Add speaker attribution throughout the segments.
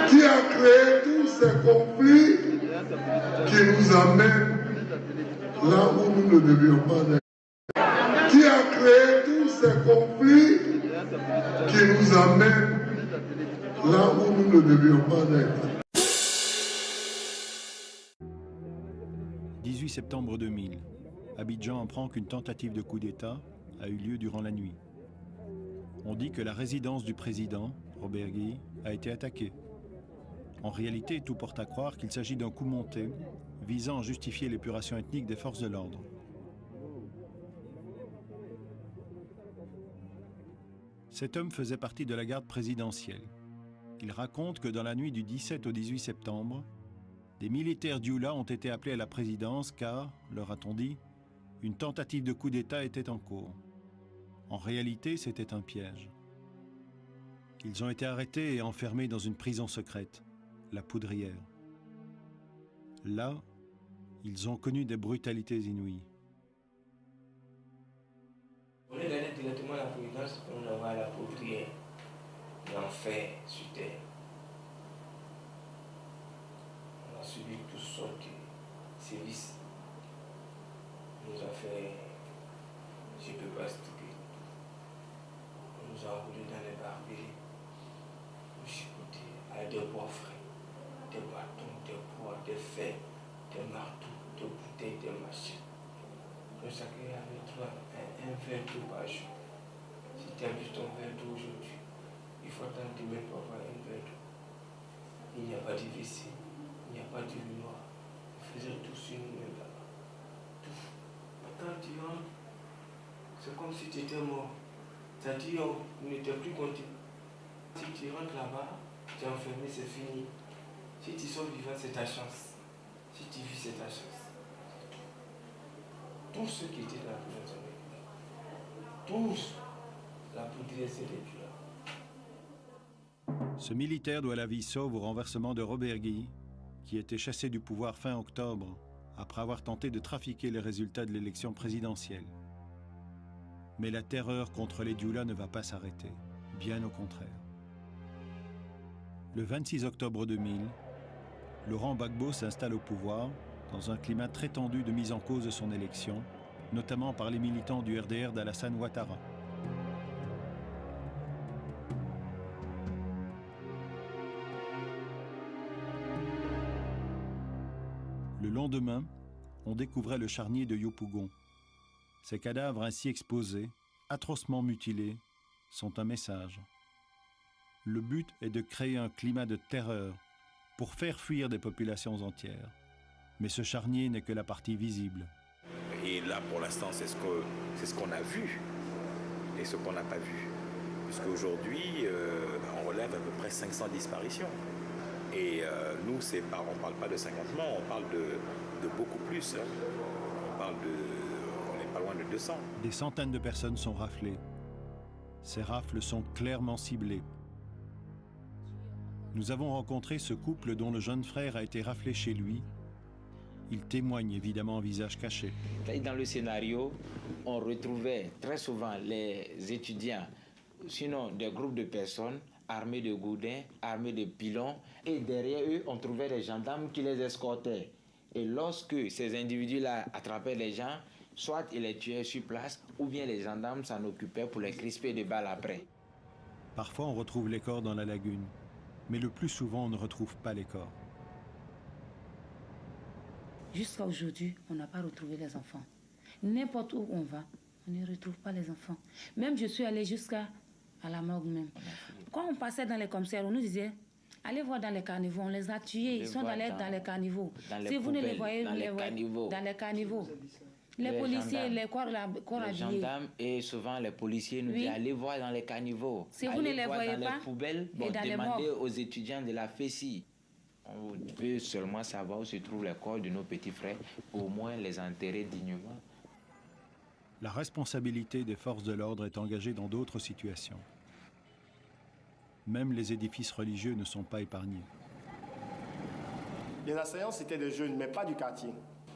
Speaker 1: qui a créé tous ces conflits qui nous amènent là où nous ne devions pas être. Qui a créé tous ces conflits qui nous amènent là où nous ne devions pas être.
Speaker 2: 18 septembre 2000. Abidjan apprend qu'une tentative de coup d'État a eu lieu durant la nuit. On dit que la résidence du président, Robert Guy, a été attaquée. En réalité, tout porte à croire qu'il s'agit d'un coup monté visant à justifier l'épuration ethnique des forces de l'ordre. Cet homme faisait partie de la garde présidentielle. Il raconte que dans la nuit du 17 au 18 septembre, des militaires d'Youla ont été appelés à la présidence car, leur a-t-on dit, une tentative de coup d'État était en cours. En réalité, c'était un piège. Ils ont été arrêtés et enfermés dans une prison secrète, la Poudrière. Là, ils ont connu des brutalités inouïes.
Speaker 3: On est allé directement à la présidence, on a va à la Poudrière, l'enfer sur terre. On a subi toutes sortes de services. On nous a fait, je ne peux pas expliquer. On nous a enroulés dans les barberies, nous chicotés avec des bois frais, des bâtons, des poids, des fers, des marteaux, des bouteilles, des machines. Nous chacun avait un verre d'eau par jour. Si tu as bu ton verre d'eau aujourd'hui, il faut attendre demain pour avoir un verre d'eau. Il n'y a pas de WC, il n'y a pas de noir. On faisait tout sur nous-mêmes là-bas. Tout. Quand tu rentres, c'est comme si tu étais mort. C'est-à-dire, on n'était plus compté. Si tu rentres là-bas, tu es enfermé, c'est fini. Si tu sors vivant, c'est ta chance. Si tu vis, c'est ta chance. Tous ceux qui étaient dans la prison sont vécus. Tous. La Poudrière, c'est les là.
Speaker 2: Ce militaire doit la vie sauve au renversement de Robert Guy, qui était chassé du pouvoir fin octobre, après avoir tenté de trafiquer les résultats de l'élection présidentielle. Mais la terreur contre les Dioula ne va pas s'arrêter, bien au contraire. Le 26 octobre 2000, Laurent Gbagbo s'installe au pouvoir dans un climat très tendu de mise en cause de son élection, notamment par les militants du RDR d'Alassane Ouattara. Le lendemain, on découvrait le charnier de Yopougon. Ces cadavres ainsi exposés, atrocement mutilés, sont un message. Le but est de créer un climat de terreur pour faire fuir des populations entières. Mais ce charnier n'est que la partie visible.
Speaker 4: Et là, pour l'instant, c'est ce qu'on a vu et ce qu'on n'a pas vu. Puisqu'aujourd'hui, on relève à peu près 500 disparitions. Et nous, on ne parle pas de 50 morts, on parle de beaucoup plus. On n'est pas loin de 200.
Speaker 2: Des centaines de personnes sont raflées. Ces rafles sont clairement ciblées. Nous avons rencontré ce couple dont le jeune frère a été raflé chez lui. Il témoigne évidemment en visage caché.
Speaker 5: Dans le scénario, on retrouvait très souvent les étudiants, sinon des groupes de personnes armés de gourdins, armés de pilons, et derrière eux, on trouvait des gendarmes qui les escortaient. Et lorsque ces individus-là attrapaient les gens, soit ils les tuaient sur place, ou bien les gendarmes s'en occupaient pour les crisper de balles après.
Speaker 2: Parfois, on retrouve les corps dans la lagune, mais le plus souvent, on ne retrouve pas les corps.
Speaker 6: Jusqu'à aujourd'hui, on n'a pas retrouvé les enfants. N'importe où on va, on ne retrouve pas les enfants. Même je suis allée jusqu'à la morgue même. Quand on passait dans les commissariats, on nous disait, allez voir dans les caniveaux, on les a tués, ils sont dans les caniveaux.
Speaker 5: Si vous ne les voyez,
Speaker 6: dans les caniveaux. Les policiers, les corps habillés.
Speaker 5: Les gendarmes et souvent les policiers nous disent, allez voir dans les caniveaux.
Speaker 6: Si vous ne les voyez pas,
Speaker 5: dans les poubelles, demandez aux étudiants de la FESI. On peut seulement savoir où se trouvent les corps de nos petits frères, au moins les enterrer dignement.
Speaker 2: La responsabilité des forces de l'ordre est engagée dans d'autres situations. Même les édifices religieux ne sont pas épargnés.
Speaker 7: Les assaillants, c'était des jeunes, mais pas du quartier.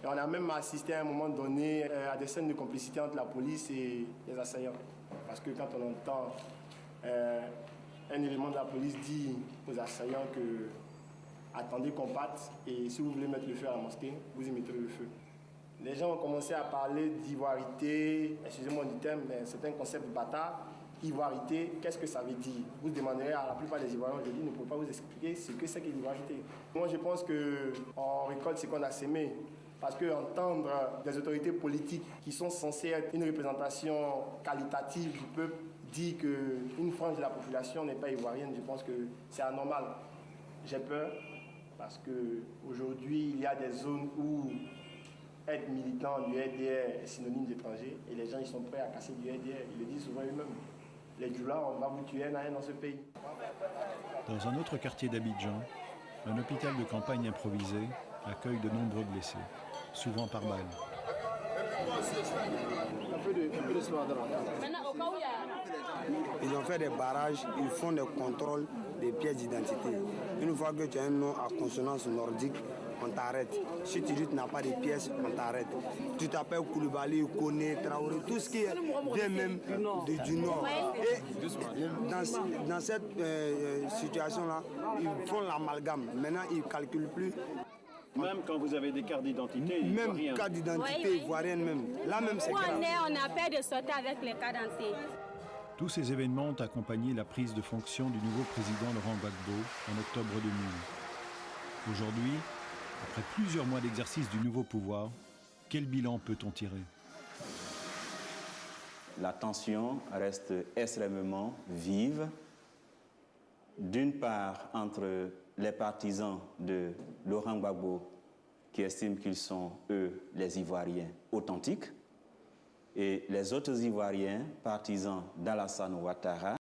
Speaker 7: Et on a même assisté à un moment donné à des scènes de complicité entre la police et les assaillants. Parce que quand on entend un élément de la police dit aux assaillants que attendez qu'on parte et si vous voulez mettre le feu à la mosquée, vous y mettrez le feu. Les gens ont commencé à parler d'ivoirité, excusez-moi du terme, mais c'est un concept bâtard. Ivoirité, qu'est-ce que ça veut dire? Vous demanderez à la plupart des Ivoiriens aujourd'hui, ne pouvez pas vous expliquer ce que c'est que l'ivoirité. Moi, je pense qu'on récolte ce qu'on a sémé. Parce qu'entendre des autorités politiques qui sont censées être une représentation qualitative du peuple dire qu'une frange de la population n'est pas ivoirienne, je pense que c'est anormal. J'ai peur parce qu'aujourd'hui, il y a des zones où être militant du RDR est synonyme d'étranger et les gens ils sont prêts à casser du RDR. Ils le disent souvent eux-mêmes. Les Djoula, on va vous tuer un à un dans ce pays.
Speaker 2: Dans un autre quartier d'Abidjan, un hôpital de campagne improvisé accueille de nombreux blessés, souvent par balle.
Speaker 8: Ils ont fait des barrages, ils font des contrôles des pièces d'identité. Une fois que tu as un nom à consonance nordique, on t'arrête. Si tu dis que tu n'as pas de pièces, on t'arrête. Tu t'appelles Koulibaly, Koné, Traoré, tout ce qui vient même du Nord. Et dans cette situation-là, ils font l'amalgame. Maintenant, ils ne calculent plus.
Speaker 2: Même quand vous avez des cartes d'identité
Speaker 8: même carte d'identité ivoirienne même. Là même c'est grave.
Speaker 9: On a peur de sortir avec les cartes d'identité.
Speaker 2: Tous ces événements ont accompagné la prise de fonction du nouveau président Laurent Gbagbo en octobre 2000. Aujourd'hui, après plusieurs mois d'exercice du nouveau pouvoir, quel bilan peut-on tirer?
Speaker 10: La tension reste extrêmement vive, d'une part entre les partisans de Laurent Gbagbo qui estiment qu'ils sont, eux, les Ivoiriens authentiques, et les autres Ivoiriens partisans d'Alassane Ouattara